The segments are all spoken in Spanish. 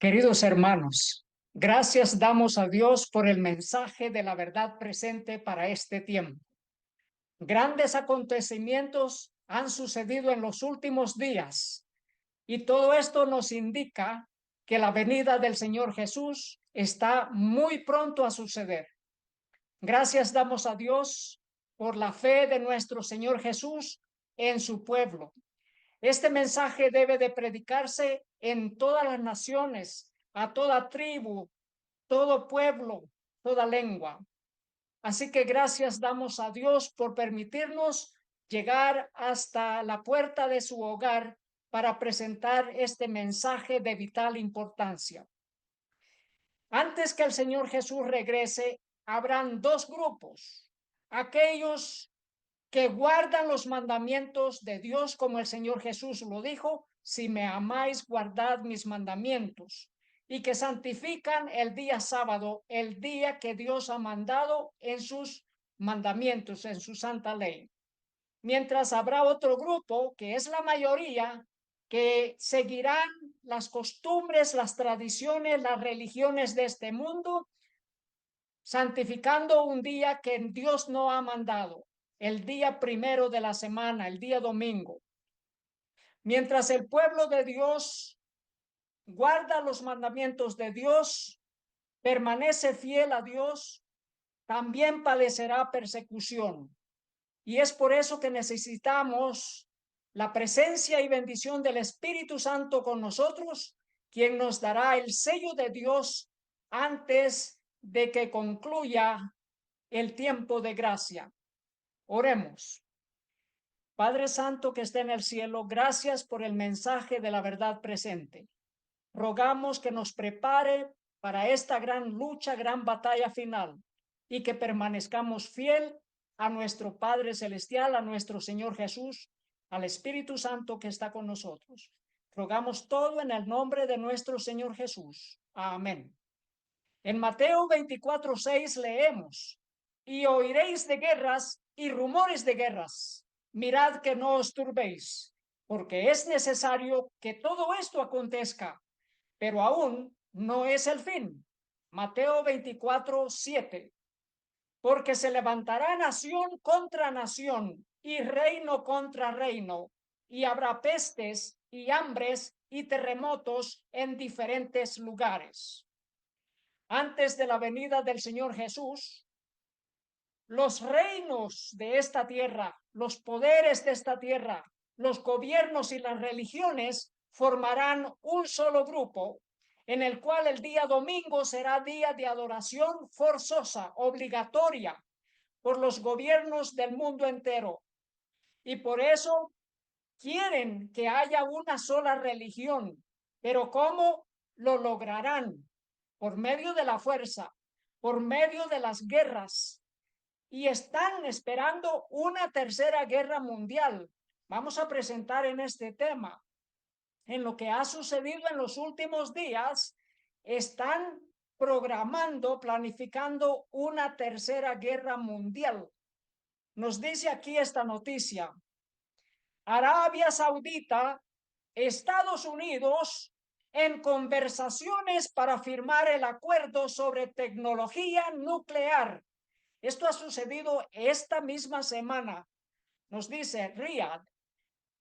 Queridos hermanos, gracias damos a Dios por el mensaje de la verdad presente para este tiempo. Grandes acontecimientos han sucedido en los últimos días y todo esto nos indica que la venida del Señor Jesús está muy pronto a suceder. Gracias damos a Dios por la fe de nuestro Señor Jesús en su pueblo. Este mensaje debe de predicarse en todas las naciones, a toda tribu, todo pueblo, toda lengua. Así que gracias damos a Dios por permitirnos llegar hasta la puerta de su hogar para presentar este mensaje de vital importancia. Antes que el Señor Jesús regrese, habrán dos grupos: aquellos que guardan los mandamientos de Dios, como el Señor Jesús lo dijo: si me amáis, guardad mis mandamientos, y que santifican el día sábado, el día que Dios ha mandado en sus mandamientos, en su santa ley. Mientras habrá otro grupo, que es la mayoría, que seguirán las costumbres, las tradiciones, las religiones de este mundo, santificando un día que Dios no ha mandado, el día primero de la semana, el día domingo. Mientras el pueblo de Dios guarda los mandamientos de Dios, permanece fiel a Dios, también padecerá persecución. Y es por eso que necesitamos la presencia y bendición del Espíritu Santo con nosotros, quien nos dará el sello de Dios antes de que concluya el tiempo de gracia. Oremos. Padre Santo que está en el cielo, gracias por el mensaje de la verdad presente. Rogamos que nos prepare para esta gran lucha, gran batalla final, y que permanezcamos fiel a nuestro Padre Celestial, a nuestro Señor Jesús, al Espíritu Santo que está con nosotros. Rogamos todo en el nombre de nuestro Señor Jesús. Amén. En Mateo 24:6 leemos: y oiréis de guerras y rumores de guerras. Mirad que no os turbéis, porque es necesario que todo esto acontezca, pero aún no es el fin. Mateo 24:7. Porque se levantará nación contra nación y reino contra reino, y habrá pestes y hambres y terremotos en diferentes lugares. Antes de la venida del Señor Jesús, los reinos de esta tierra, los poderes de esta tierra, los gobiernos y las religiones formarán un solo grupo, en el cual el día domingo será día de adoración forzosa, obligatoria, por los gobiernos del mundo entero. Y por eso quieren que haya una sola religión. Pero ¿cómo lo lograrán? Por medio de la fuerza, por medio de las guerras, y están esperando una tercera guerra mundial. Vamos a presentar en este tema, en lo que ha sucedido en los últimos días, están programando, planificando una tercera guerra mundial. Nos dice aquí esta noticia: Arabia Saudita, Estados Unidos, en conversaciones para firmar el acuerdo sobre tecnología nuclear. Esto ha sucedido esta misma semana. Nos dice Riyadh: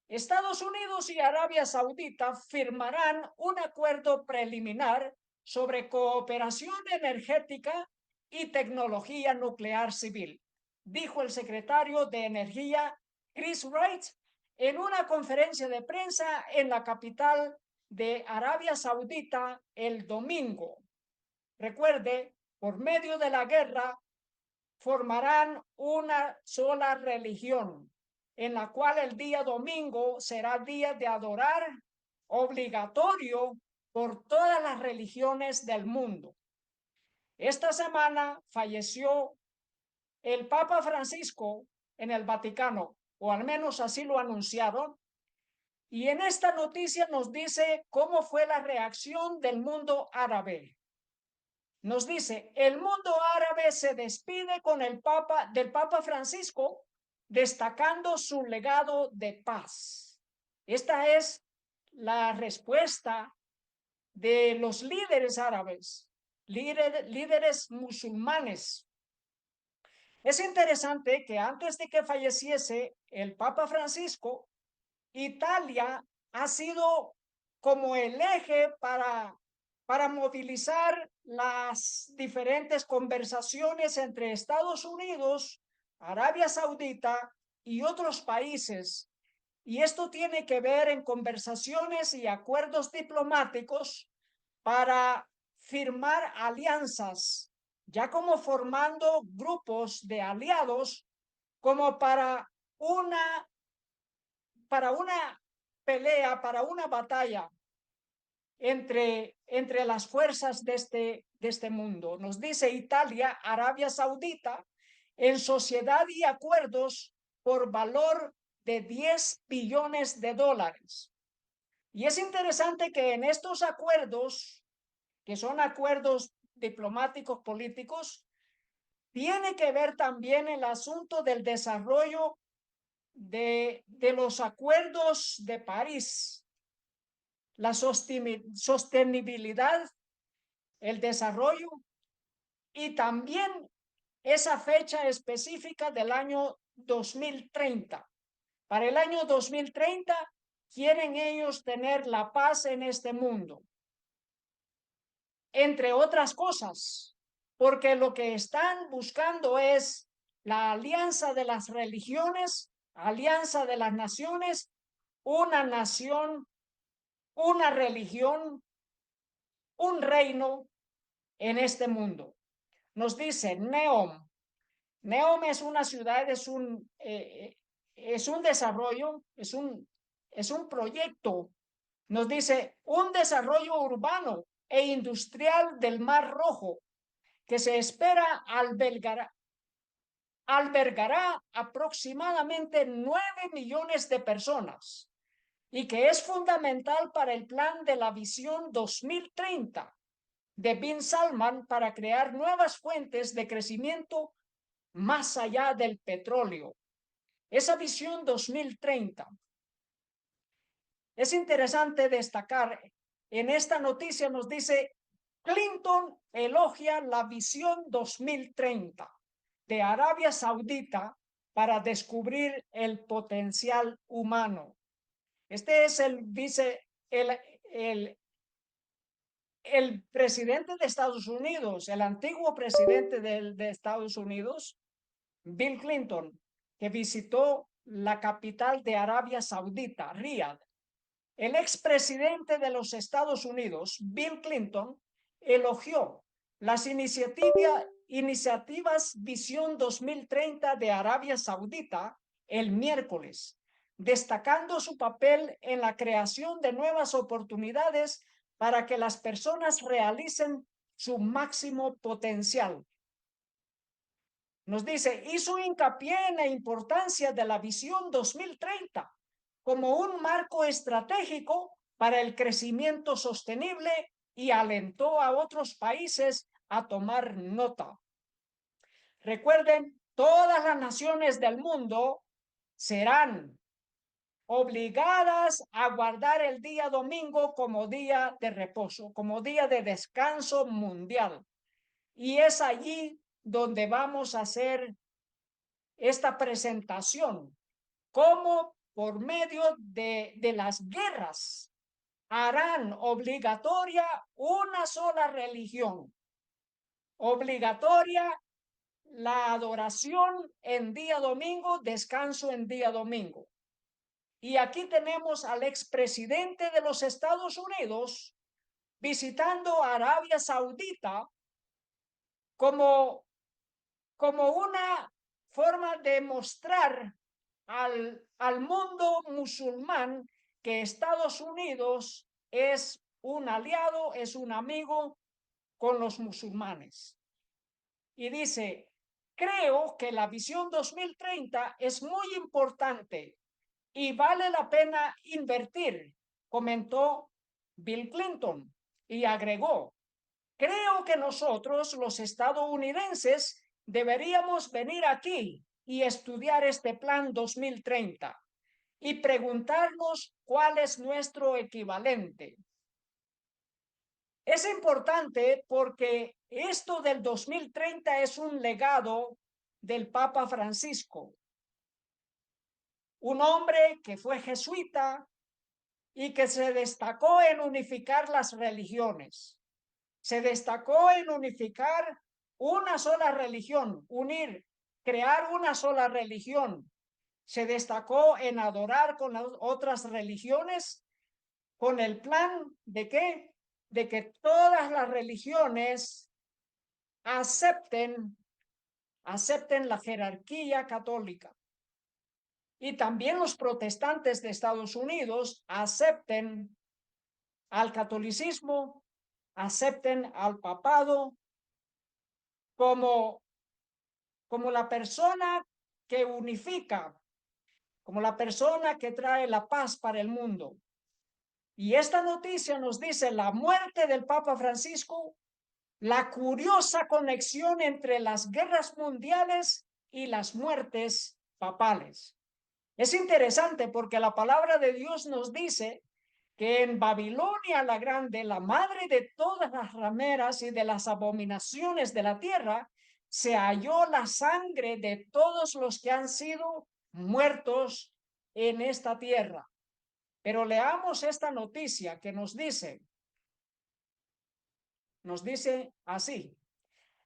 Estados Unidos y Arabia Saudita firmarán un acuerdo preliminar sobre cooperación energética y tecnología nuclear civil, dijo el secretario de Energía Chris Wright en una conferencia de prensa en la capital de Arabia Saudita el domingo. Recuerde, por medio de la guerra formarán una sola religión, en la cual el día domingo será día de adorar, obligatorio por todas las religiones del mundo. Esta semana falleció el Papa Francisco en el Vaticano, o al menos así lo anunciaron, y en esta noticia nos dice cómo fue la reacción del mundo árabe. Nos dice: el mundo árabe se despide con del Papa Francisco, destacando su legado de paz. Esta es la respuesta de los líderes árabes, líderes musulmanes. Es interesante que antes de que falleciese el Papa Francisco, Italia ha sido como el eje para movilizar las diferentes conversaciones entre Estados Unidos, Arabia Saudita y otros países. Y esto tiene que ver en conversaciones y acuerdos diplomáticos para firmar alianzas, ya como formando grupos de aliados como para una pelea, para una batalla entre las fuerzas de este mundo. Nos dice Italia, Arabia Saudita, en sociedad y acuerdos por valor de 10 billones de dólares. Y es interesante que en estos acuerdos, que son acuerdos diplomáticos políticos, tiene que ver también el asunto del desarrollo de los acuerdos de París, la sostenibilidad, el desarrollo y también esa fecha específica del año 2030. Para el año 2030 quieren ellos tener la paz en este mundo, entre otras cosas, porque lo que están buscando es la alianza de las religiones, alianza de las naciones, una nación, una religión, un reino en este mundo. Nos dice Neom. Neom es una ciudad, es un desarrollo, es un proyecto. Nos dice un desarrollo urbano e industrial del Mar Rojo que se espera albergará aproximadamente 9 millones de personas y que es fundamental para el plan de la visión 2030 de Bin Salman para crear nuevas fuentes de crecimiento más allá del petróleo. Esa visión 2030. Es interesante destacar, en esta noticia nos dice, Clinton elogia la visión 2030 de Arabia Saudita para descubrir el potencial humano. Este es el presidente de Estados Unidos, el antiguo presidente de Estados Unidos, Bill Clinton, que visitó la capital de Arabia Saudita, Riyadh. El expresidente de los Estados Unidos, Bill Clinton, elogió las iniciativas Visión 2030 de Arabia Saudita el miércoles, destacando su papel en la creación de nuevas oportunidades para que las personas realicen su máximo potencial. Nos dice, hizo hincapié en la importancia de la Visión 2030 como un marco estratégico para el crecimiento sostenible y alentó a otros países a tomar nota. Recuerden, todas las naciones del mundo serán obligadas a guardar el día domingo como día de reposo, como día de descanso mundial. Y es allí donde vamos a hacer esta presentación, cómo por medio de las guerras harán obligatoria una sola religión, obligatoria la adoración en día domingo, descanso en día domingo. Y aquí tenemos al expresidente de los Estados Unidos visitando Arabia Saudita como una forma de mostrar al mundo musulmán que Estados Unidos es un aliado, es un amigo con los musulmanes. Y dice, creo que la visión 2030 es muy importante y vale la pena invertir, comentó Bill Clinton y agregó, creo que nosotros, los estadounidenses, deberíamos venir aquí y estudiar este plan 2030 y preguntarnos cuál es nuestro equivalente. Es importante porque esto del 2030 es un legado del Papa Francisco, un hombre que fue jesuita y que se destacó en unificar las religiones. Se destacó en unificar una sola religión, unir, crear una sola religión. Se destacó en adorar con las otras religiones con el plan de qué? De que todas las religiones acepten la jerarquía católica. Y también los protestantes de Estados Unidos acepten al catolicismo, acepten al papado como, como la persona que unifica, como la persona que trae la paz para el mundo. Y esta noticia nos dice la muerte del Papa Francisco, la curiosa conexión entre las guerras mundiales y las muertes papales. Es interesante porque la palabra de Dios nos dice que en Babilonia la Grande, la madre de todas las rameras y de las abominaciones de la tierra, se halló la sangre de todos los que han sido muertos en esta tierra. Pero leamos esta noticia que nos dice así: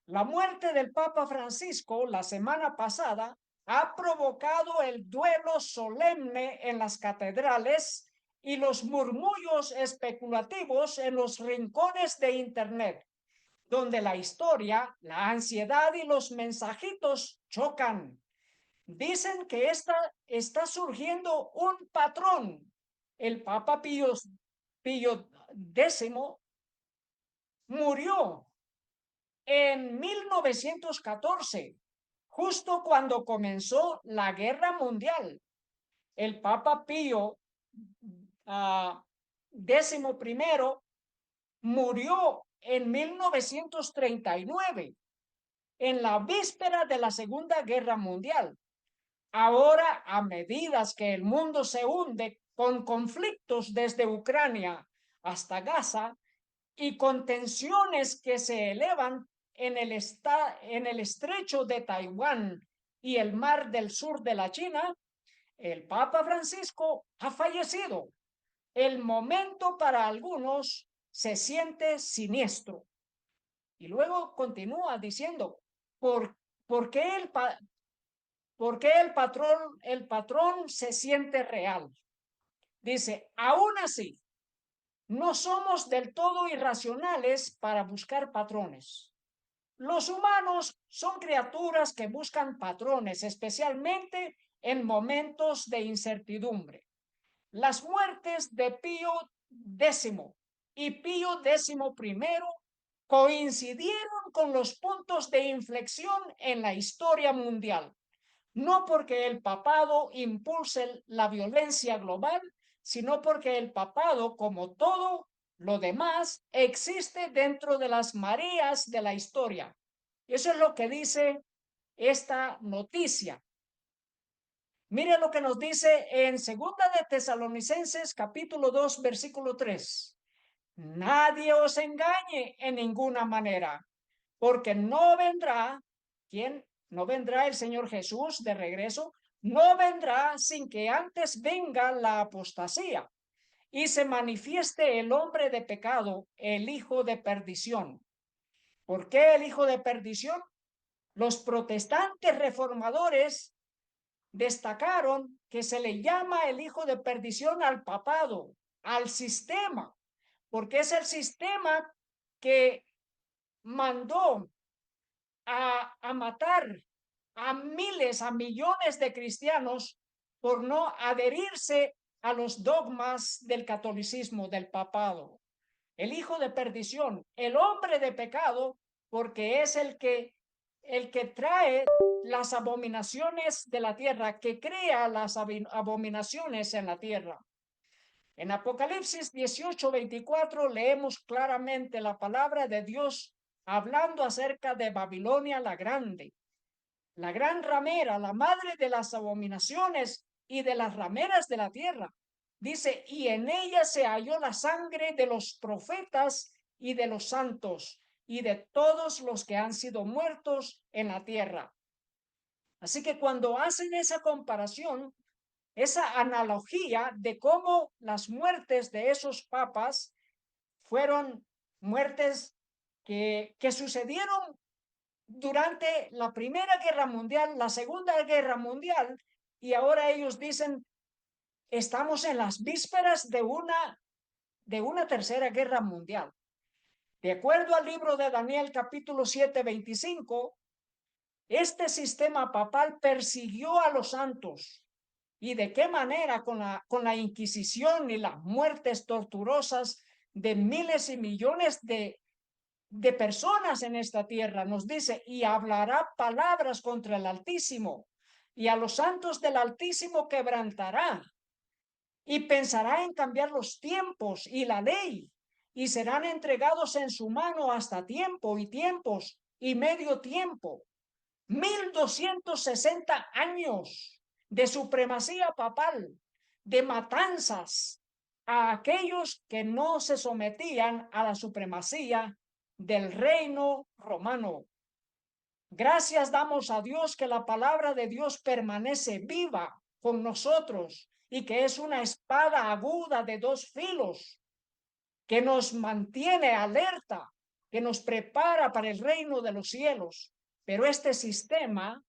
la muerte del Papa Francisco la semana pasada ha provocado el duelo solemne en las catedrales y los murmullos especulativos en los rincones de Internet, donde la historia, la ansiedad y los mensajitos chocan. Dicen que está surgiendo un patrón. El Papa Pío X murió en 1914, justo cuando comenzó la Guerra Mundial. El Papa Pío XI murió en 1939, en la víspera de la Segunda Guerra Mundial. Ahora, a medida que el mundo se hunde con conflictos desde Ucrania hasta Gaza y con tensiones que se elevan en el estrecho de Taiwán y el mar del sur de la China, el Papa Francisco ha fallecido. El momento para algunos se siente siniestro. Y luego continúa diciendo, ¿por, por qué el patrón se siente real? Dice, aún así, no somos del todo irracionales para buscar patrones. Los humanos son criaturas que buscan patrones, especialmente en momentos de incertidumbre. Las muertes de Pío X y Pío XI coincidieron con los puntos de inflexión en la historia mundial, no porque el papado impulse la violencia global, sino porque el papado, como todo lo demás, existe dentro de las mareas de la historia. Eso es lo que dice esta noticia. Mire lo que nos dice en Segunda de Tesalonicenses, capítulo 2, versículo 3. Nadie os engañe en ninguna manera, porque no vendrá, ¿quién? No vendrá el Señor Jesús de regreso, no vendrá sin que antes venga la apostasía y se manifieste el hombre de pecado, el hijo de perdición. ¿Por qué el hijo de perdición? Los protestantes reformadores destacaron que se le llama el hijo de perdición al papado, al sistema, porque es el sistema que mandó a matar a miles, a millones de cristianos por no adherirse a los dogmas del catolicismo, del papado. El hijo de perdición, el hombre de pecado, porque es el que trae las abominaciones de la tierra, que crea las abominaciones en la tierra. En Apocalipsis 18:24 leemos claramente la palabra de Dios hablando acerca de Babilonia la Grande, la gran ramera, la madre de las abominaciones y de las rameras de la tierra. Dice, y en ella se halló la sangre de los profetas y de los santos y de todos los que han sido muertos en la tierra. Así que cuando hacen esa comparación, esa analogía de cómo las muertes de esos papas fueron muertes que sucedieron durante la Primera Guerra Mundial, la Segunda Guerra Mundial, y ahora ellos dicen, estamos en las vísperas de una Tercera Guerra Mundial. De acuerdo al libro de Daniel capítulo 7, 25, este sistema papal persiguió a los santos. ¿Y de qué manera? Con la Inquisición y las muertes torturosas de miles y millones de personas en esta tierra. Nos dice, y hablará palabras contra el Altísimo, y a los santos del Altísimo quebrantará, y pensará en cambiar los tiempos y la ley, y serán entregados en su mano hasta tiempo y tiempos y medio tiempo. 1260 años de supremacía papal, de matanzas a aquellos que no se sometían a la supremacía del reino romano. Gracias damos a Dios que la palabra de Dios permanece viva con nosotros y que es una espada aguda de dos filos que nos mantiene alerta, que nos prepara para el reino de los cielos. Pero este sistema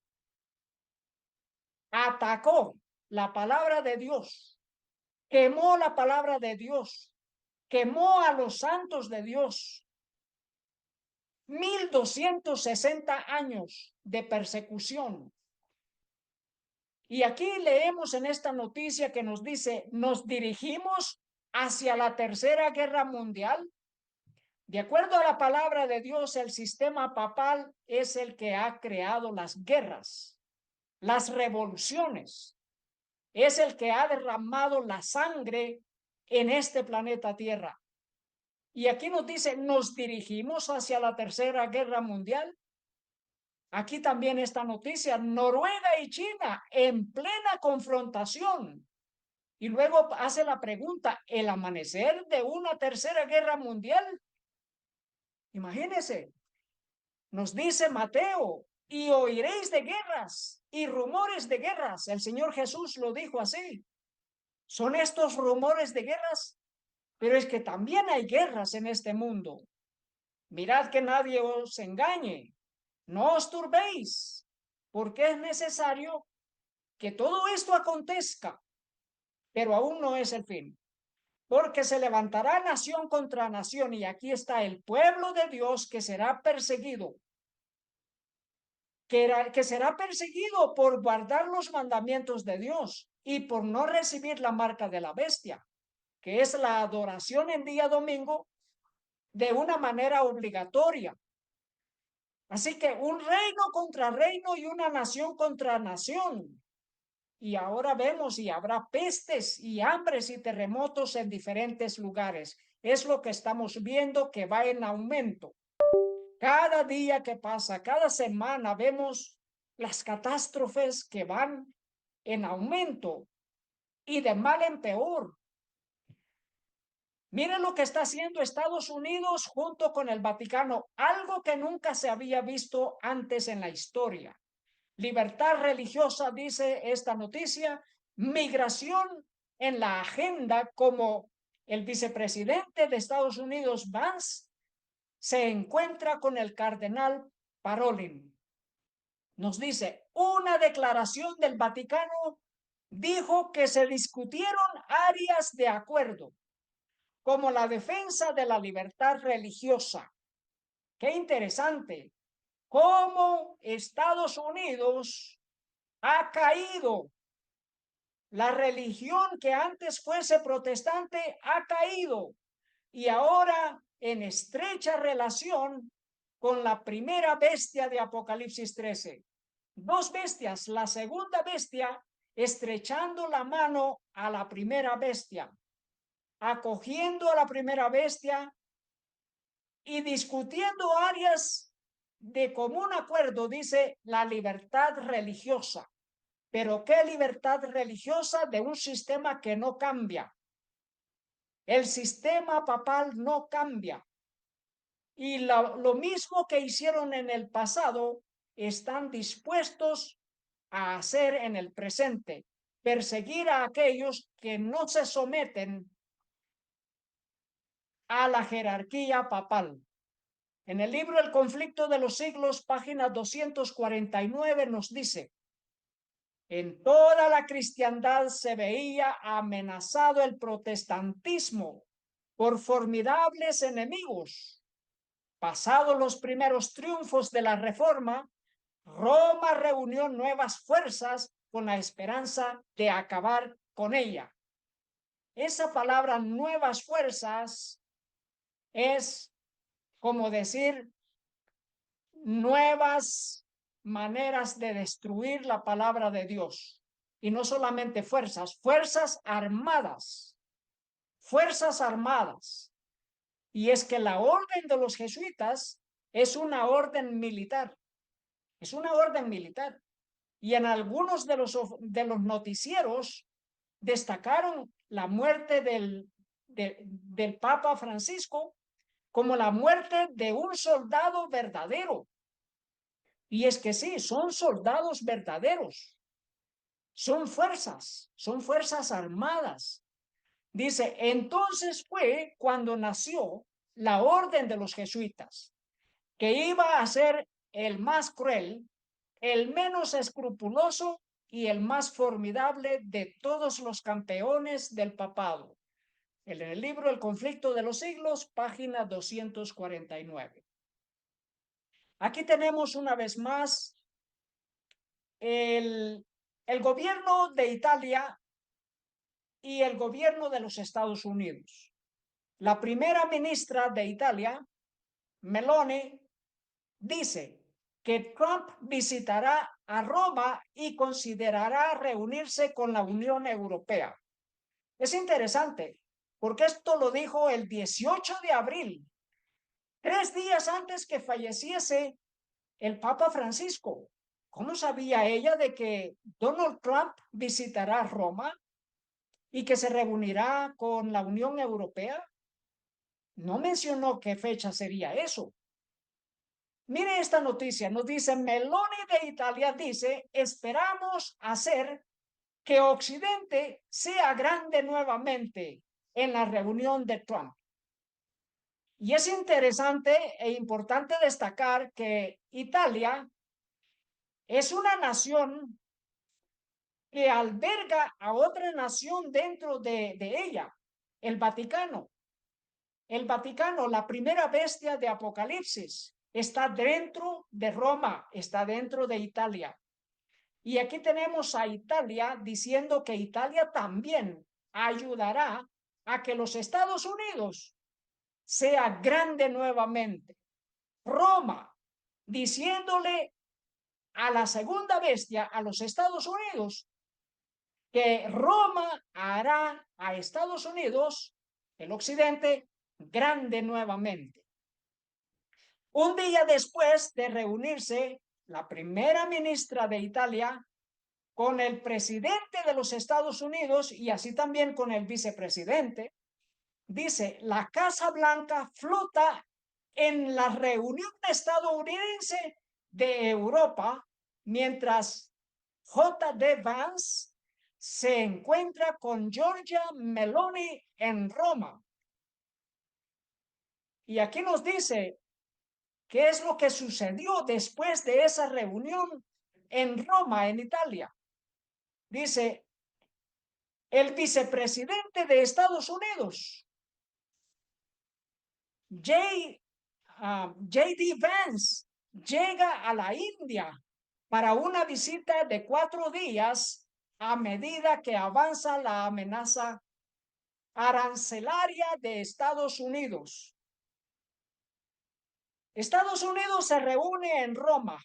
atacó la palabra de Dios, quemó la palabra de Dios, quemó a los santos de Dios. 1260 años de persecución. Y aquí leemos en esta noticia que nos dice, nos dirigimos hacia la Tercera Guerra Mundial. De acuerdo a la palabra de Dios, el sistema papal es el que ha creado las guerras, las revoluciones. Es el que ha derramado la sangre en este planeta Tierra. Y aquí nos dice, nos dirigimos hacia la Tercera Guerra Mundial. Aquí también esta noticia, Noruega y China en plena confrontación. Y luego hace la pregunta, ¿el amanecer de una Tercera Guerra Mundial? Imagínense, nos dice Mateo, y oiréis de guerras y rumores de guerras. El Señor Jesús lo dijo así. ¿Son estos rumores de guerras? Pero es que también hay guerras en este mundo. Mirad que nadie os engañe. No os turbéis, porque es necesario que todo esto acontezca, pero aún no es el fin. Porque se levantará nación contra nación, y aquí está el pueblo de Dios que será perseguido, que será perseguido por guardar los mandamientos de Dios y por no recibir la marca de la bestia, que es la adoración en día domingo de una manera obligatoria. Así que un reino contra reino y una nación contra nación. Y ahora vemos y habrá pestes y hambres y terremotos en diferentes lugares. Es lo que estamos viendo que va en aumento. Cada día que pasa, cada semana vemos las catástrofes que van en aumento y de mal en peor. Miren lo que está haciendo Estados Unidos junto con el Vaticano, algo que nunca se había visto antes en la historia. Libertad religiosa, dice esta noticia, migración en la agenda, como el vicepresidente de Estados Unidos, Vance, se encuentra con el cardenal Parolin. Nos dice, una declaración del Vaticano dijo que se discutieron áreas de acuerdo, como la defensa de la libertad religiosa. Qué interesante, cómo Estados Unidos ha caído. La religión que antes fuese protestante ha caído y ahora en estrecha relación con la primera bestia de Apocalipsis 13. Dos bestias, la segunda bestia estrechando la mano a la primera bestia, acogiendo a la primera bestia y discutiendo áreas de común acuerdo, dice la libertad religiosa. Pero ¿qué libertad religiosa de un sistema que no cambia? El sistema papal no cambia. Y lo mismo que hicieron en el pasado, están dispuestos a hacer en el presente, perseguir a aquellos que no se someten a la jerarquía papal. En el libro El conflicto de los siglos, página 249, nos dice: en toda la cristiandad se veía amenazado el protestantismo por formidables enemigos. Pasados los primeros triunfos de la Reforma, Roma reunió nuevas fuerzas con la esperanza de acabar con ella. Esa palabra nuevas fuerzas es como decir nuevas maneras de destruir la palabra de Dios. Y no solamente fuerzas, fuerzas armadas, fuerzas armadas. Y es que la orden de los jesuitas es una orden militar, es una orden militar. Y en algunos de los noticieros destacaron la muerte del Papa Francisco como la muerte de un soldado verdadero. Y es que sí, son soldados verdaderos, son fuerzas armadas. Dice, entonces fue cuando nació la orden de los jesuitas, que iba a ser el más cruel, el menos escrupuloso y el más formidable de todos los campeones del papado. En el libro El conflicto de los siglos, página 249. Aquí tenemos una vez más el gobierno de Italia y el gobierno de los Estados Unidos. La primera ministra de Italia, Meloni, dice que Trump visitará a Roma y considerará reunirse con la Unión Europea. Es interesante, porque esto lo dijo el 18 de abril, 3 días antes que falleciese el Papa Francisco. ¿Cómo sabía ella de que Donald Trump visitará Roma y que se reunirá con la Unión Europea? No mencionó qué fecha sería eso. Mire esta noticia, nos dice Meloni de Italia, dice, esperamos hacer que Occidente sea grande nuevamente en la reunión de Trump. Y es interesante e importante destacar que Italia es una nación que alberga a otra nación dentro de ella, el Vaticano. El Vaticano, la primera bestia de Apocalipsis, está dentro de Roma, está dentro de Italia. Y aquí tenemos a Italia diciendo que Italia también ayudará a que los Estados Unidos sea grande nuevamente. Roma diciéndole a la segunda bestia, a los Estados Unidos, que Roma hará a Estados Unidos, el occidente, grande nuevamente. Un día después de reunirse la primera ministra de Italia con el presidente de los Estados Unidos y así también con el vicepresidente, dice, la Casa Blanca flota en la reunión estadounidense de Europa, mientras J.D. Vance se encuentra con Giorgia Meloni en Roma. Y aquí nos dice qué es lo que sucedió después de esa reunión en Roma, en Italia. Dice, el vicepresidente de Estados Unidos, J.D. Vance, llega a la India para una visita de 4 días a medida que avanza la amenaza arancelaria de Estados Unidos. Estados Unidos se reúne en Roma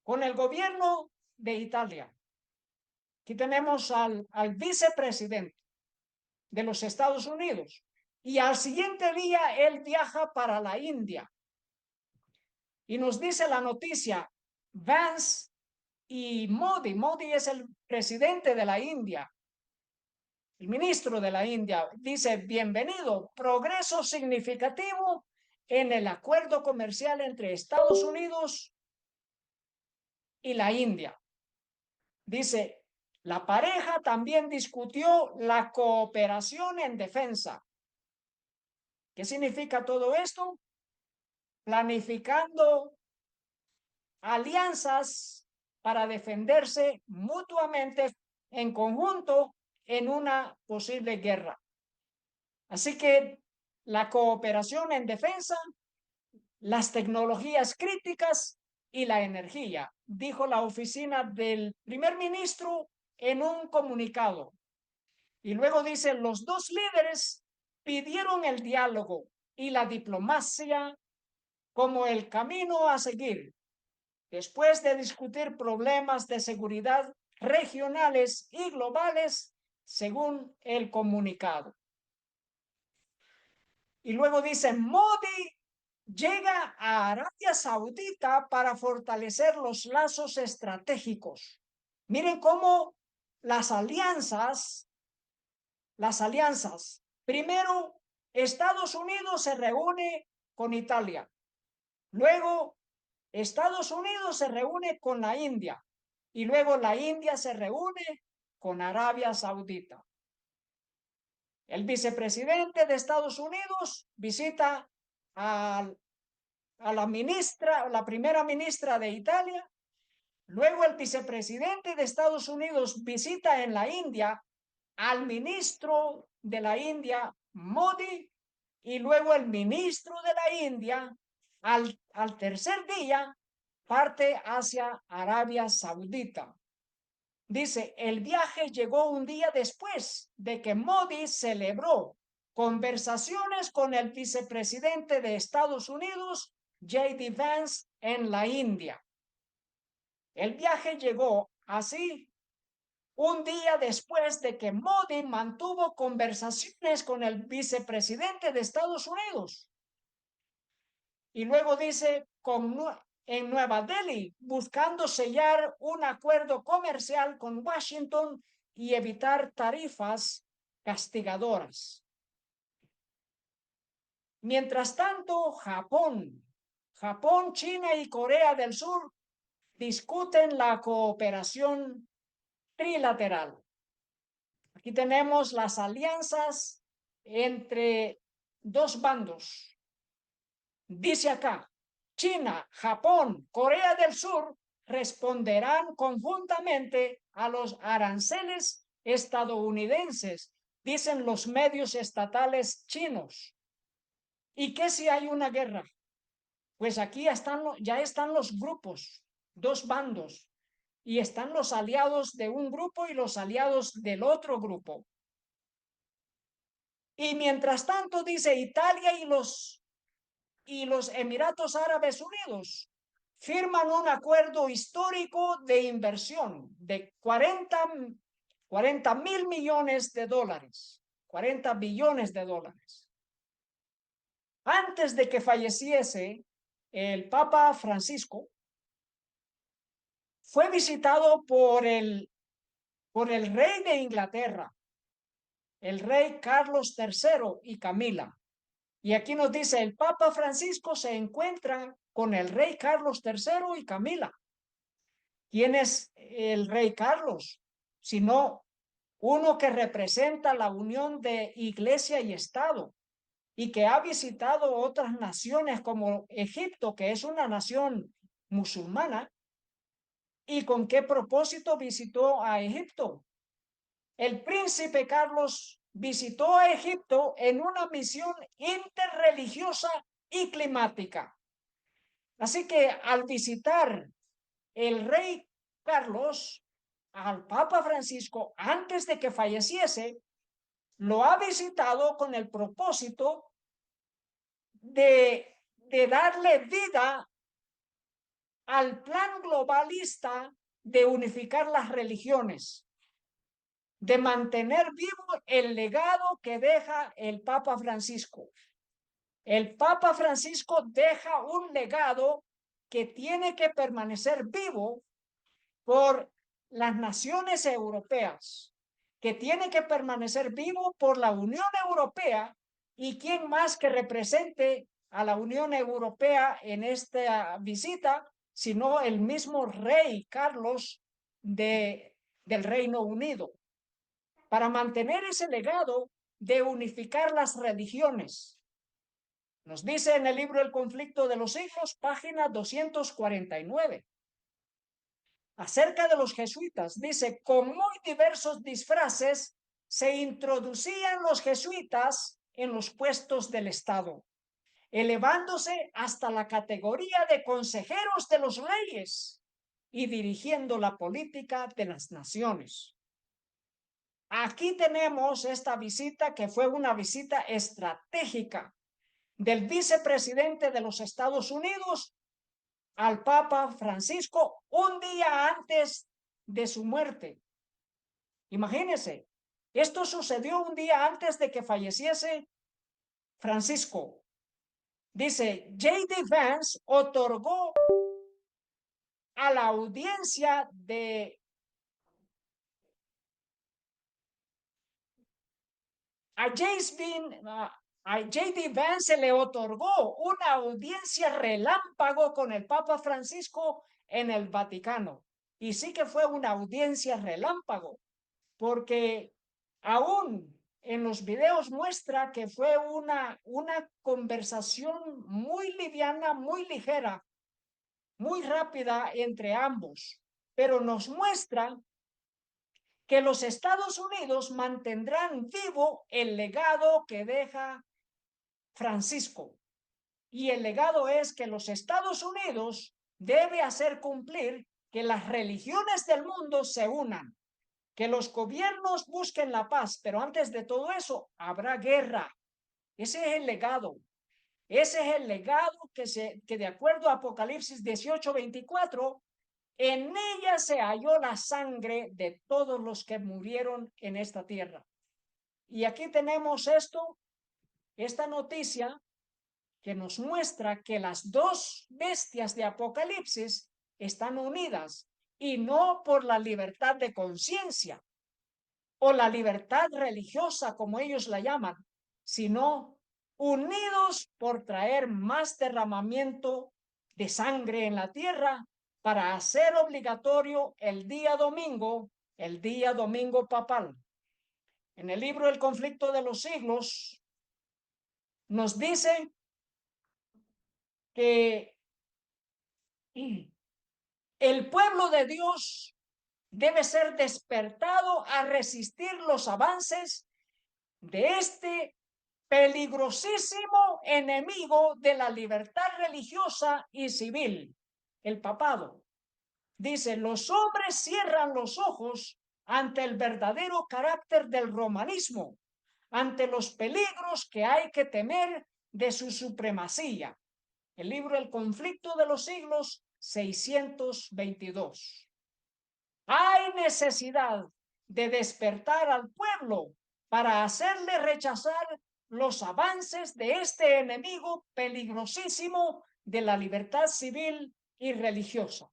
con el gobierno de Italia. Aquí tenemos al vicepresidente de los Estados Unidos y al siguiente día él viaja para la India y nos dice la noticia, Vance y Modi es el presidente de la India, el ministro de la India, dice: bienvenido, progreso significativo en el acuerdo comercial entre Estados Unidos y la India. Dice: la pareja también discutió la cooperación en defensa. ¿Qué significa todo esto? Planificando alianzas para defenderse mutuamente en conjunto en una posible guerra. Así que la cooperación en defensa, las tecnologías críticas y la energía, dijo la oficina del primer ministro en un comunicado. Y luego dice: los dos líderes pidieron el diálogo y la diplomacia como el camino a seguir, después de discutir problemas de seguridad regionales y globales, según el comunicado. Y luego dice: Modi llega a Arabia Saudita para fortalecer los lazos estratégicos. Miren cómo las alianzas. Primero, Estados Unidos se reúne con Italia. Luego, Estados Unidos se reúne con la India. Y luego la India se reúne con Arabia Saudita. El vicepresidente de Estados Unidos visita a la primera ministra de Italia. Luego el vicepresidente de Estados Unidos visita en la India al ministro de la India, Modi, y luego el ministro de la India, al tercer día, parte hacia Arabia Saudita. Dice: el viaje llegó un día después de que Modi celebró conversaciones con el vicepresidente de Estados Unidos, J.D. Vance, en la India. El viaje llegó así un día después de que Modi mantuvo conversaciones con el vicepresidente de Estados Unidos. Y luego dice: en Nueva Delhi, buscando sellar un acuerdo comercial con Washington y evitar tarifas castigadoras. Mientras tanto, Japón, China y Corea del Sur discuten la cooperación trilateral. Aquí tenemos las alianzas entre dos bandos. Dice acá: China, Japón, Corea del Sur responderán conjuntamente a los aranceles estadounidenses, dicen los medios estatales chinos. ¿Y qué si hay una guerra? Pues aquí ya están los grupos, dos bandos, y están los aliados de un grupo y los aliados del otro grupo. Y mientras tanto, dice, Italia y los Emiratos Árabes Unidos firman un acuerdo histórico de inversión de 40 mil millones de dólares, 40 billones de dólares. Antes de que falleciese el Papa Francisco, fue visitado por el rey de Inglaterra, el rey Carlos III y Camila. Y aquí nos dice: el Papa Francisco se encuentra con el rey Carlos III y Camila. ¿Quién es el rey Carlos? Sino uno que representa la unión de iglesia y Estado y que ha visitado otras naciones como Egipto, que es una nación musulmana. ¿Y con qué propósito visitó a Egipto? El príncipe Carlos visitó a Egipto en una misión interreligiosa y climática. Así que al visitar el rey Carlos al Papa Francisco antes de que falleciese, lo ha visitado con el propósito de darle vida al plan globalista de unificar las religiones, de mantener vivo el legado que deja el Papa Francisco. El Papa Francisco deja un legado que tiene que permanecer vivo por las naciones europeas que tiene que permanecer vivo por la Unión Europea, y quién más que represente a la Unión Europea en esta visita, sino el mismo rey Carlos del Reino Unido, para mantener ese legado de unificar las religiones. Nos dice en el libro El conflicto de los siglos, página 249. Acerca de los jesuitas, dice, con muy diversos disfraces se introducían los jesuitas en los puestos del Estado, elevándose hasta la categoría de consejeros de los reyes y dirigiendo la política de las naciones. Aquí tenemos esta visita, que fue una visita estratégica del vicepresidente de los Estados Unidos al Papa Francisco un día antes de su muerte. Imagínense, esto sucedió un día antes de que falleciese Francisco. Dice, J.D. Vance otorgó a la audiencia de a J.D. Vance se le otorgó una audiencia relámpago con el Papa Francisco en el Vaticano. Y sí que fue una audiencia relámpago, porque aún en los videos muestra que fue una conversación muy liviana, muy ligera, muy rápida entre ambos, pero nos muestra que los Estados Unidos mantendrán vivo el legado que deja Francisco. Y el legado es que los Estados Unidos debe hacer cumplir que las religiones del mundo se unan, que los gobiernos busquen la paz, pero antes de todo eso habrá guerra. Ese es el legado. Ese es el legado que de acuerdo a Apocalipsis 18:24, en ella se halló la sangre de todos los que murieron en esta tierra. Y aquí tenemos esta noticia que nos muestra que las dos bestias de Apocalipsis están unidas, y no por la libertad de conciencia o la libertad religiosa, como ellos la llaman, sino unidos por traer más derramamiento de sangre en la tierra, para hacer obligatorio el día domingo papal. En el libro El conflicto de los siglos nos dice que el pueblo de Dios debe ser despertado a resistir los avances de este peligrosísimo enemigo de la libertad religiosa y civil, el papado. Dice, los hombres cierran los ojos ante el verdadero carácter del romanismo, ante los peligros que hay que temer de su supremacía. El libro El conflicto de los siglos, 622. Hay necesidad de despertar al pueblo para hacerle rechazar los avances de este enemigo peligrosísimo de la libertad civil y religiosa.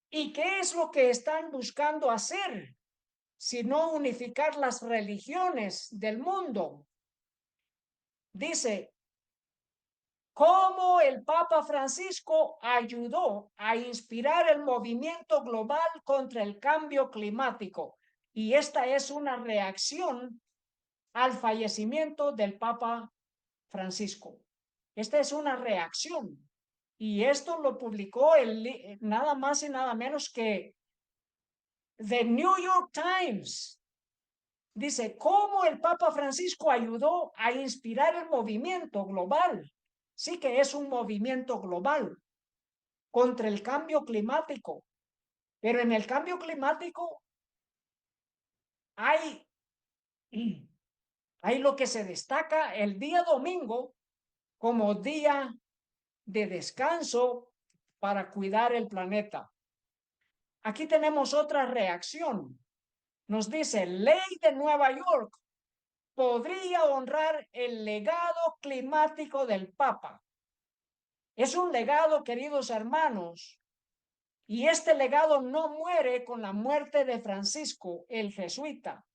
¿Y qué es lo que están buscando hacer, si no unificar las religiones del mundo? Dice, cómo el Papa Francisco ayudó a inspirar el movimiento global contra el cambio climático. Y esta es una reacción al fallecimiento del Papa Francisco. Esta es una reacción. Y esto lo publicó nada más y nada menos que The New York Times. Dice, cómo el Papa Francisco ayudó a inspirar el movimiento global. Sí que es un movimiento global contra el cambio climático. Pero en el cambio climático hay lo que se destaca el día domingo como día de descanso para cuidar el planeta. Aquí tenemos otra reacción. Nos dice, ley de Nueva York podría honrar el legado climático del Papa. Es un legado, queridos hermanos, Y este legado no muere con la muerte de Francisco el jesuita.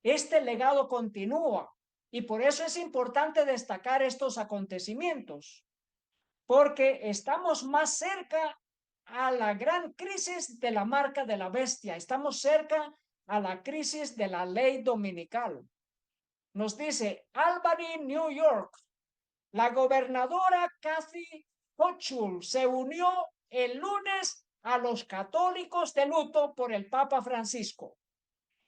Este legado continúa y por eso es importante destacar estos acontecimientos, porque estamos más cerca a la gran crisis de la marca de la bestia, estamos cerca a la crisis de la ley dominical. Nos dice Albany, New York, la gobernadora Kathy Hochul se unió el lunes a los católicos de luto por el Papa Francisco,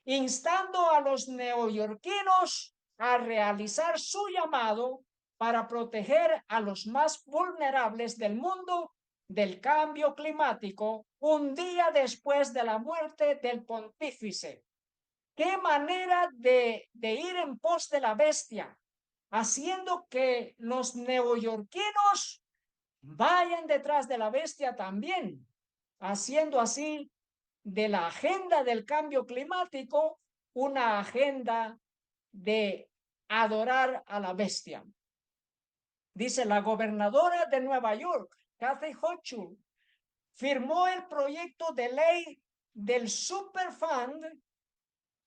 instando a los neoyorquinos a realizar su llamado para proteger a los más vulnerables del mundo del cambio climático un día después de la muerte del pontífice. Qué manera de ir en pos de la bestia, haciendo que los neoyorquinos vayan detrás de la bestia también, haciendo así de la agenda del cambio climático una agenda de adorar a la bestia. Dice la gobernadora de Nueva York, Kathy Hochul, firmó el proyecto de ley del Superfund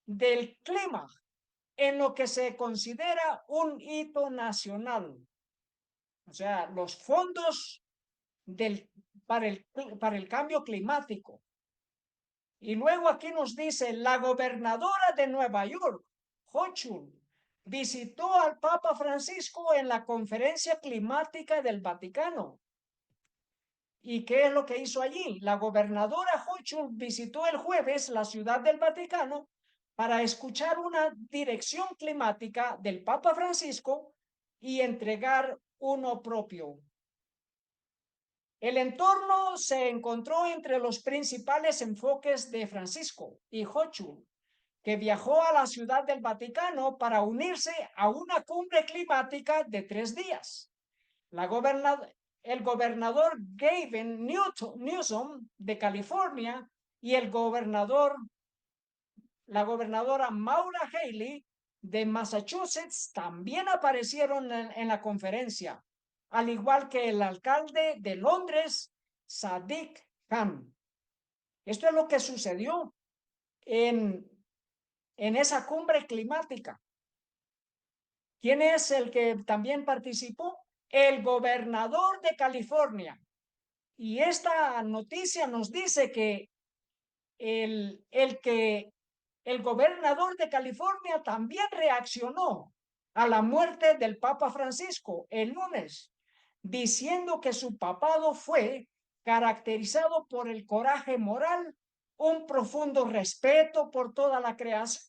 del clima, en lo que se considera un hito nacional. O sea, los fondos para el cambio climático. Y luego aquí nos dice, la gobernadora de Nueva York, Hochul, visitó al Papa Francisco en la conferencia climática del Vaticano. ¿Y qué es lo que hizo allí? La gobernadora Hochul visitó el jueves la ciudad del Vaticano para escuchar una dirección climática del Papa Francisco y entregar uno propio. El entorno se encontró entre los principales enfoques de Francisco y Hochul, que viajó a la ciudad del Vaticano para unirse a una cumbre climática de 3 días. El gobernador Gavin Newsom de California y la gobernadora Maura Haley de Massachusetts también aparecieron en la conferencia, al igual que el alcalde de Londres, Sadiq Khan. Esto es lo que sucedió en esa cumbre climática. ¿Quién es el que también participó? El gobernador de California. Y esta noticia nos dice que el gobernador de California también reaccionó a la muerte del Papa Francisco el lunes, diciendo que su papado fue caracterizado por el coraje moral, un profundo respeto por toda la creación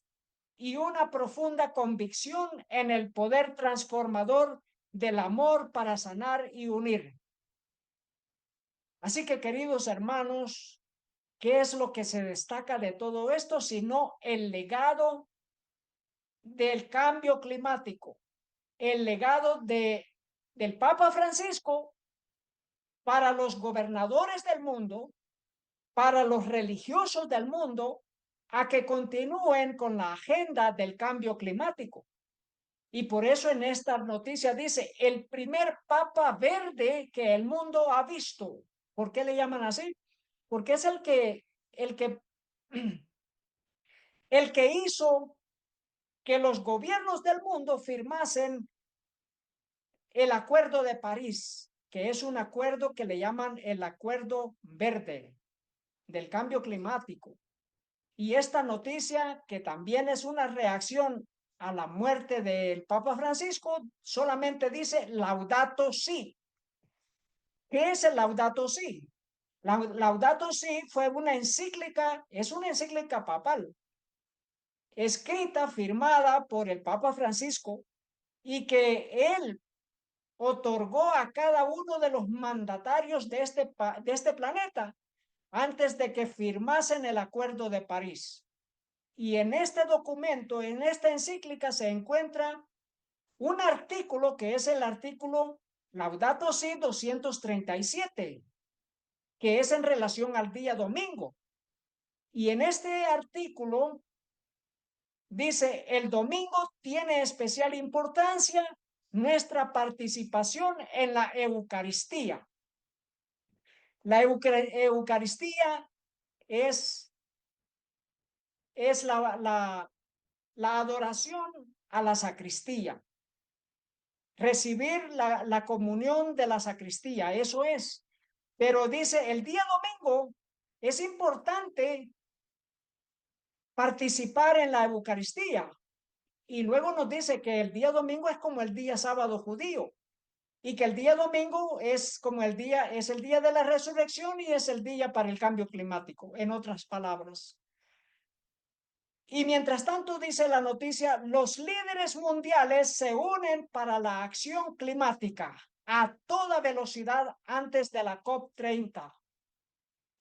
y una profunda convicción en el poder transformador del amor para sanar y unir. Así que, queridos hermanos, ¿qué es lo que se destaca de todo esto? Sino el legado del cambio climático, el legado del Papa Francisco para los gobernadores del mundo, para los religiosos del mundo, a que continúen con la agenda del cambio climático. Y por eso en esta noticia dice, el primer papa verde que el mundo ha visto. ¿Por qué le llaman así? Porque es el que hizo que los gobiernos del mundo firmasen el Acuerdo de París, que es un acuerdo que le llaman el Acuerdo Verde del cambio climático. Y esta noticia, que también es una reacción a la muerte del Papa Francisco, solamente dice Laudato Si. ¿Qué es el Laudato Si? Laudato Si fue una encíclica, es una encíclica papal, escrita, firmada por el Papa Francisco, y que él otorgó a cada uno de los mandatarios de este planeta antes de que firmasen el Acuerdo de París. Y en este documento, en esta encíclica, se encuentra un artículo que es el artículo Laudato Si 237, que es en relación al día domingo. Y en este artículo dice, el domingo tiene especial importancia nuestra participación en la Eucaristía. La Eucaristía es la adoración a la sacristía. Recibir la comunión de la sacristía, eso es. Pero dice, el día domingo es importante participar en la Eucaristía. Y luego nos dice que el día domingo es como el día sábado judío. Y que el día domingo es como el día de la resurrección y es el día para el cambio climático, en otras palabras. Y mientras tanto, dice la noticia, los líderes mundiales se unen para la acción climática a toda velocidad antes de la COP30.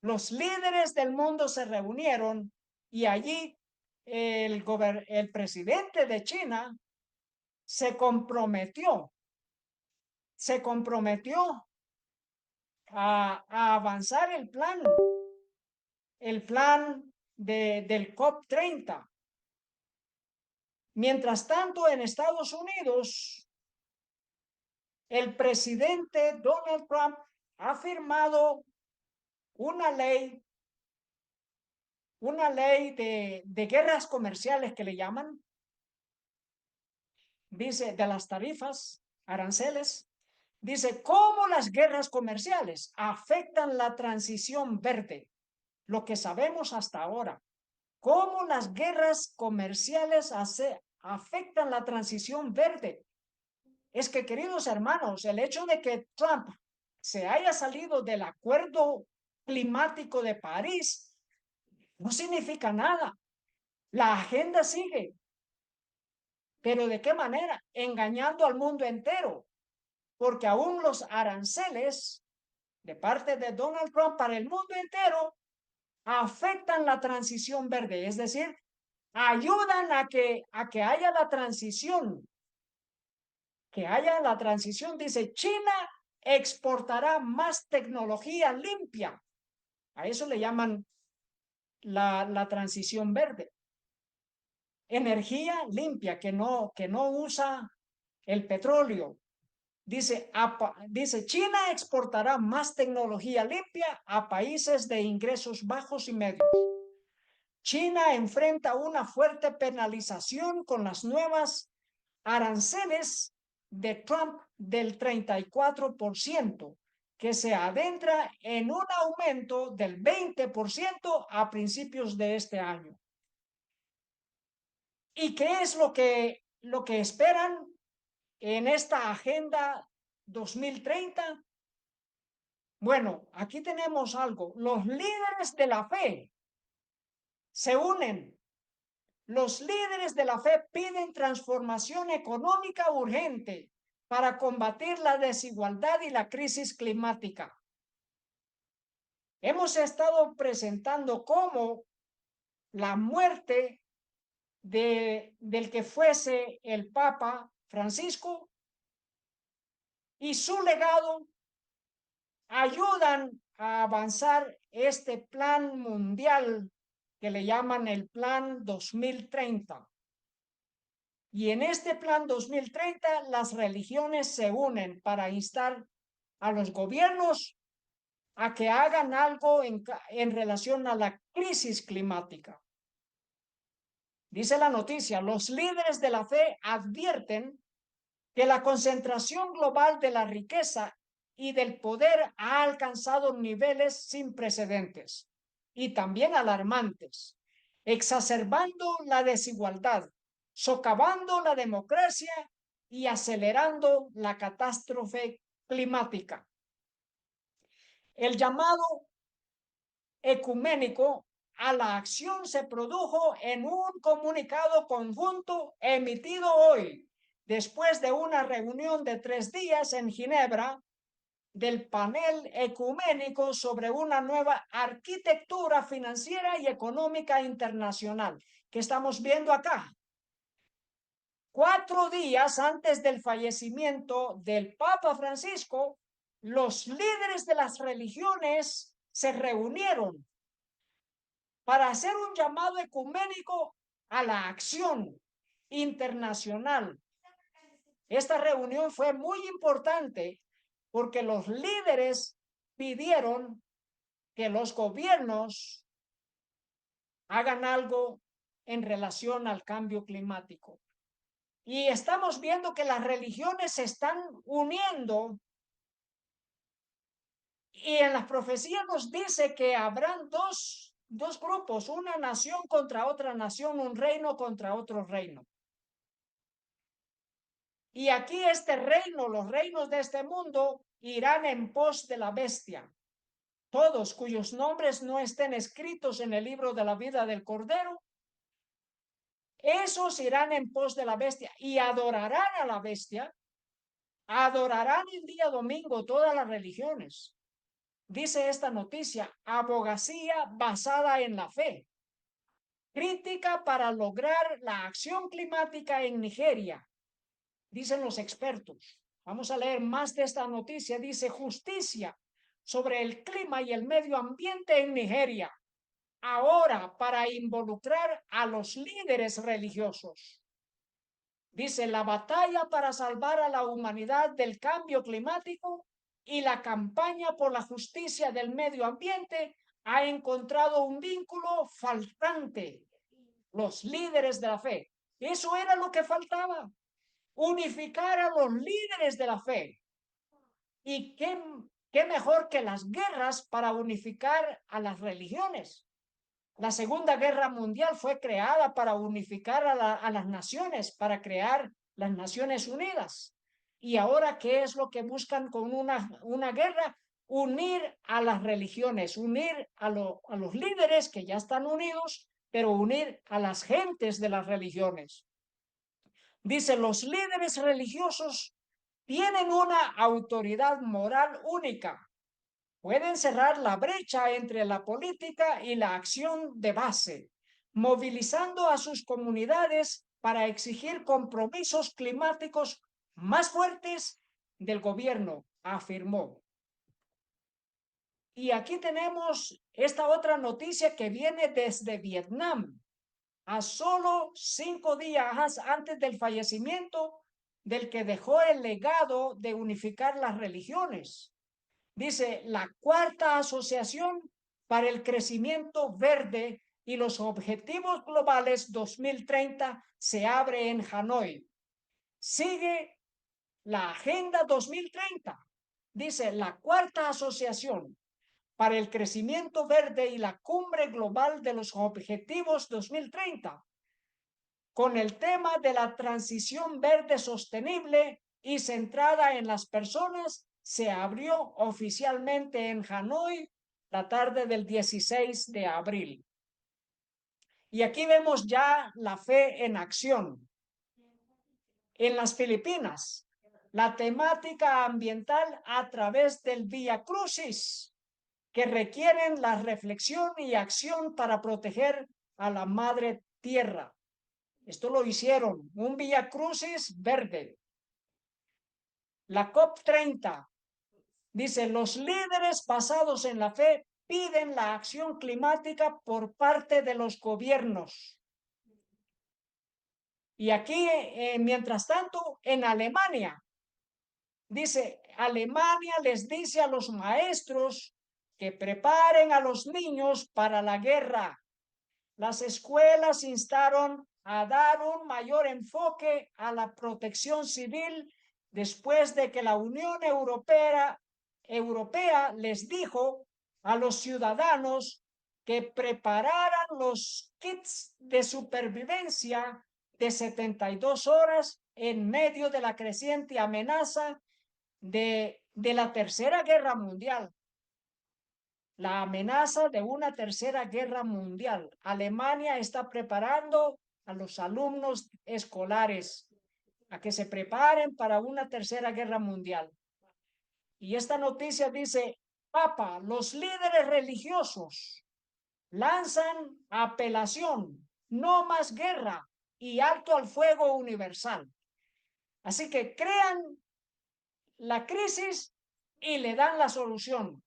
Los líderes del mundo se reunieron y allí el presidente de China se comprometió a avanzar el plan del COP30. Mientras tanto, en Estados Unidos, el presidente Donald Trump ha firmado una ley de guerras comerciales que le llaman, dice, de las tarifas, aranceles, dice, cómo las guerras comerciales afectan la transición verde, lo que sabemos hasta ahora, cómo las guerras comerciales afectan la transición verde. Es que, queridos hermanos, el hecho de que Trump se haya salido del acuerdo climático de París no significa nada. La agenda sigue. ¿Pero de qué manera? Engañando al mundo entero. Porque aún los aranceles de parte de Donald Trump para el mundo entero afectan la transición verde. Es decir, ayudan a que haya la transición. Dice, China exportará más tecnología limpia. A eso le llaman la transición verde. Energía limpia que no usa el petróleo. Dice, China exportará más tecnología limpia a países de ingresos bajos y medios. China enfrenta una fuerte penalización con las nuevas aranceles de Trump del 34%, que se adentra en un aumento del 20% a principios de este año. ¿Y qué es lo que esperan en esta Agenda 2030? Bueno, aquí tenemos algo. Los líderes de la fe se unen. Los líderes de la fe piden transformación económica urgente para combatir la desigualdad y la crisis climática. Hemos estado presentando cómo la muerte del que fuese el Papa Francisco y su legado ayudan a avanzar este plan mundial que le llaman el Plan 2030. Y en este Plan 2030 las religiones se unen para instar a los gobiernos a que hagan algo en relación a la crisis climática. Dice la noticia, los líderes de la fe advierten que la concentración global de la riqueza y del poder ha alcanzado niveles sin precedentes y también alarmantes, exacerbando la desigualdad, socavando la democracia y acelerando la catástrofe climática. El llamado ecuménico a la acción se produjo en un comunicado conjunto emitido hoy, después de una reunión de 3 días en Ginebra del panel ecuménico sobre una nueva arquitectura financiera y económica internacional que estamos viendo acá. 4 días antes del fallecimiento del Papa Francisco, los líderes de las religiones se reunieron para hacer un llamado ecuménico a la acción internacional. Esta reunión fue muy importante porque los líderes pidieron que los gobiernos hagan algo en relación al cambio climático. Y estamos viendo que las religiones se están uniendo, y en las profecías nos dice que habrán dos grupos, una nación contra otra nación, un reino contra otro reino. Y aquí este reino, los reinos de este mundo, irán en pos de la bestia. Todos cuyos nombres no estén escritos en el libro de la vida del Cordero, esos irán en pos de la bestia y adorarán a la bestia. Adorarán el día domingo todas las religiones. Dice esta noticia: abogacía basada en la fe. Crítica para lograr la acción climática en Nigeria, dicen los expertos. Vamos a leer más de esta noticia. Dice: justicia sobre el clima y el medio ambiente en Nigeria, ahora para involucrar a los líderes religiosos. Dice: la batalla para salvar a la humanidad del cambio climático y la campaña por la justicia del medio ambiente ha encontrado un vínculo faltante. Los líderes de la fe. Eso era lo que faltaba. Unificar a los líderes de la fe. ¿Y qué mejor que las guerras para unificar a las religiones? La Segunda Guerra Mundial fue creada para unificar a las naciones, para crear las Naciones Unidas. Y ahora, ¿qué es lo que buscan con una guerra? Unir a las religiones, unir a los líderes que ya están unidos, pero unir a las gentes de las religiones. Dice: los líderes religiosos tienen una autoridad moral única. Pueden cerrar la brecha entre la política y la acción de base, movilizando a sus comunidades para exigir compromisos climáticos más fuertes del gobierno, afirmó. Y aquí tenemos esta otra noticia que viene desde Vietnam, a solo 5 días antes del fallecimiento del que dejó el legado de unificar las religiones. Dice: la Cuarta Asociación para el Crecimiento Verde y los Objetivos Globales 2030 se abre en Hanoi. Sigue la Agenda 2030. Dice: la Cuarta Asociación para el Crecimiento Verde y la Cumbre Global de los Objetivos 2030, con el tema de la transición verde sostenible y centrada en las personas, se abrió oficialmente en Hanoi la tarde del 16 de abril. Y aquí vemos ya la fe en acción. En las Filipinas, la temática ambiental a través del Vía Crucis, que requieren la reflexión y acción para proteger a la madre tierra. Esto lo hicieron, un Vía Crucis verde. La COP30 dice: los líderes basados en la fe piden la acción climática por parte de los gobiernos. Y aquí, mientras tanto, en Alemania, dice: Alemania les dice a los maestros que preparen a los niños para la guerra. Las escuelas instaron a dar un mayor enfoque a la protección civil después de que la Unión Europea les dijo a los ciudadanos que prepararan los kits de supervivencia de 72 horas en medio de la creciente amenaza de la Tercera Guerra Mundial. La amenaza de una tercera guerra mundial. Alemania está preparando a los alumnos escolares a que se preparen para una tercera guerra mundial. Y esta noticia dice: Papa, los líderes religiosos lanzan apelación, no más guerra y alto al fuego universal. Así que crean la crisis y le dan la solución.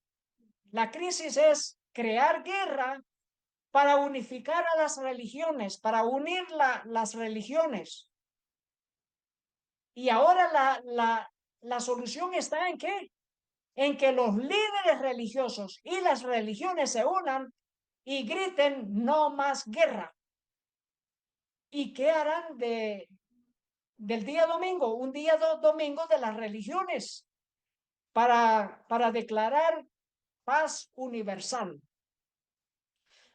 La crisis es crear guerra para unificar a las religiones, para unir las religiones. Y ahora la solución está en ¿qué? en que los líderes religiosos y las religiones se unan y griten no más guerra. ¿Y qué harán del día domingo? Un día domingo de las religiones para declarar paz universal.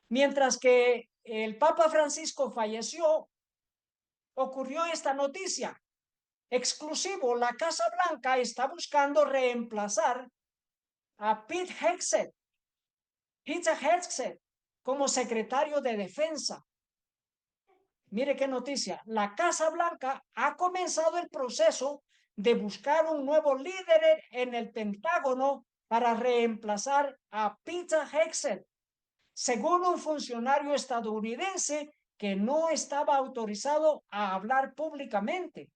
Mientras que el Papa Francisco falleció, ocurrió esta noticia. Exclusivo, la Casa Blanca está buscando reemplazar a Pete Hegseth como secretario de Defensa. Mire qué noticia. La Casa Blanca ha comenzado el proceso de buscar un nuevo líder en el Pentágono para reemplazar a Peter Hegseth, según un funcionario estadounidense que no estaba autorizado a hablar públicamente.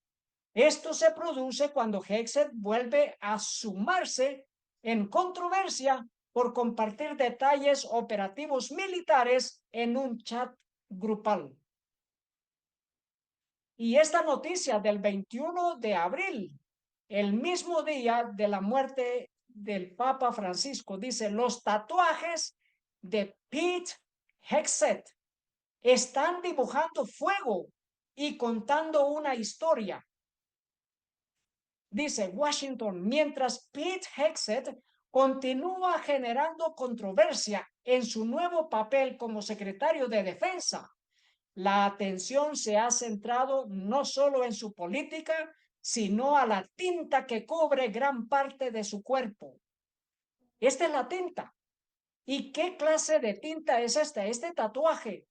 Esto se produce cuando Hegseth vuelve a sumarse en controversia por compartir detalles operativos militares en un chat grupal. Y esta noticia del 21 de abril, el mismo día de la muerte del Papa Francisco, dice: los tatuajes de Pete Hegseth están dibujando fuego y contando una historia. Dice Washington, mientras Pete Hegseth continúa generando controversia en su nuevo papel como secretario de Defensa, la atención se ha centrado no solo en su política, sino a la tinta que cubre gran parte de su cuerpo. Esta es la tinta. ¿Y qué clase de tinta es esta? Este tatuaje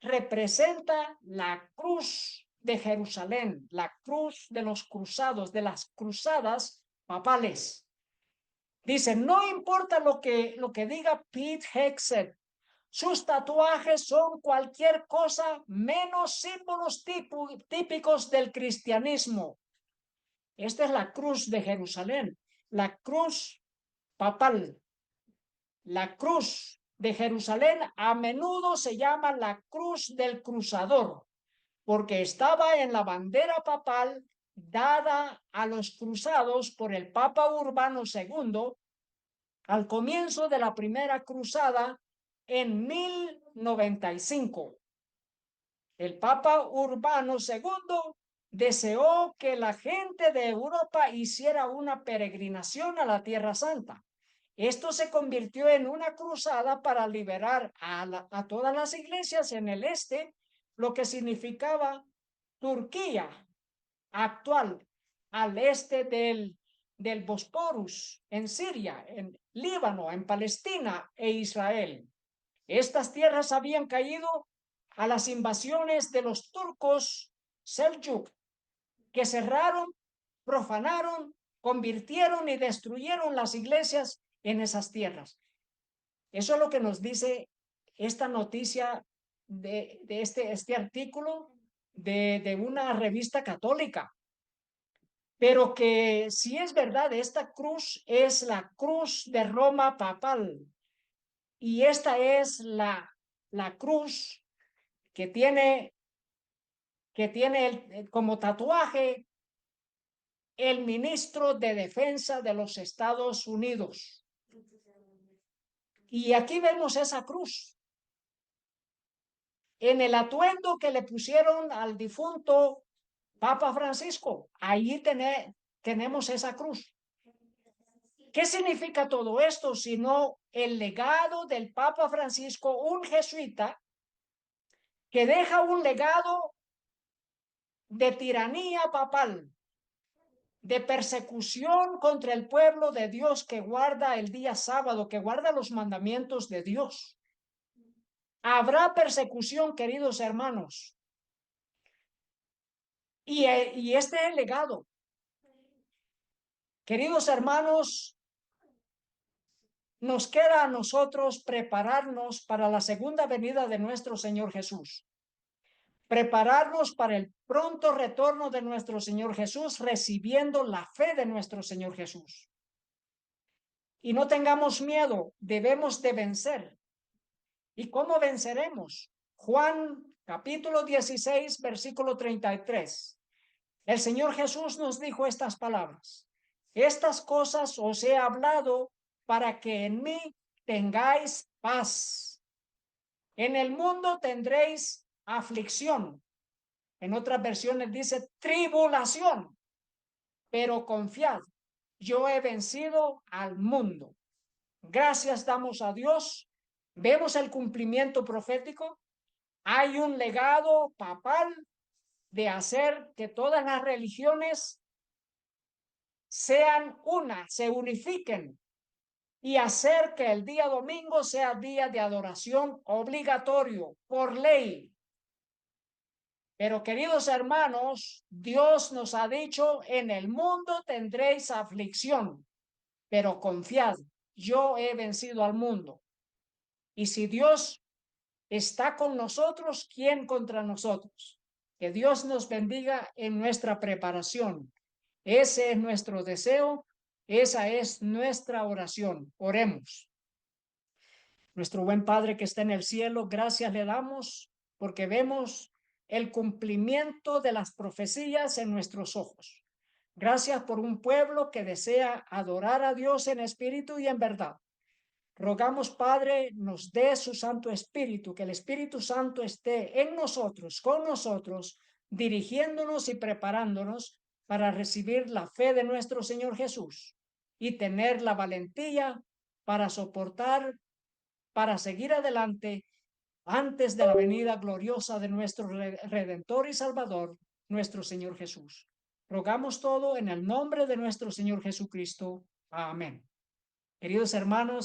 representa la cruz de Jerusalén, la cruz de los cruzados, de las cruzadas papales. Dice, no importa lo que diga Pete Hegseth, sus tatuajes son cualquier cosa menos símbolos típicos del cristianismo. Esta es la cruz de Jerusalén, la cruz papal. La cruz de Jerusalén a menudo se llama la cruz del cruzador, porque estaba en la bandera papal dada a los cruzados por el Papa Urbano II al comienzo de la primera cruzada en 1095. El Papa Urbano II deseó que la gente de Europa hiciera una peregrinación a la Tierra Santa. Esto se convirtió en una cruzada para liberar a todas las iglesias en el este, lo que significaba Turquía actual, al este del Bosporus, en Siria, en Líbano, en Palestina e Israel. Estas tierras habían caído a las invasiones de los turcos Seljuk, que cerraron, profanaron, convirtieron y destruyeron las iglesias en esas tierras. Eso es lo que nos dice esta noticia de este artículo de una revista católica. Pero que si es verdad, esta cruz es la cruz de Roma papal. Y esta es la cruz que tiene como tatuaje el ministro de Defensa de los Estados Unidos. Y aquí vemos esa cruz. En el atuendo que le pusieron al difunto Papa Francisco, ahí tenemos esa cruz. ¿Qué significa todo esto? Sino el legado del Papa Francisco, un jesuita que deja un legado de tiranía papal, de persecución contra el pueblo de Dios que guarda el día sábado, que guarda los mandamientos de Dios. Habrá persecución, queridos hermanos. Y este es el legado. Queridos hermanos, nos queda a nosotros prepararnos para la segunda venida de nuestro Señor Jesús. Prepararnos para el pronto retorno de nuestro Señor Jesús, recibiendo la fe de nuestro Señor Jesús. Y no tengamos miedo, debemos de vencer. ¿Y cómo venceremos? Juan capítulo 16, versículo 33. El Señor Jesús nos dijo estas palabras: Estas cosas os he hablado para que en mí tengáis paz. En el mundo tendréis aflicción. En otras versiones dice tribulación, pero confiad, yo he vencido al mundo. Gracias damos a Dios. Vemos el cumplimiento profético. Hay un legado papal de hacer que todas las religiones sean una, se unifiquen y hacer que el día domingo sea día de adoración obligatorio por ley. Pero queridos hermanos, Dios nos ha dicho, en el mundo tendréis aflicción, pero confiad, yo he vencido al mundo. Y si Dios está con nosotros, ¿quién contra nosotros? Que Dios nos bendiga en nuestra preparación. Ese es nuestro deseo, esa es nuestra oración. Oremos. Nuestro buen Padre que está en el cielo, gracias le damos porque vemos el cumplimiento de las profecías en nuestros ojos. Gracias por un pueblo que desea adorar a Dios en espíritu y en verdad. Rogamos, Padre, nos dé su Santo Espíritu, que el Espíritu Santo esté en nosotros, con nosotros, dirigiéndonos y preparándonos para recibir la fe de nuestro Señor Jesús y tener la valentía para soportar, para seguir adelante antes de la venida gloriosa de nuestro Redentor y Salvador, nuestro Señor Jesús. Rogamos todo en el nombre de nuestro Señor Jesucristo. Amén. Queridos hermanos,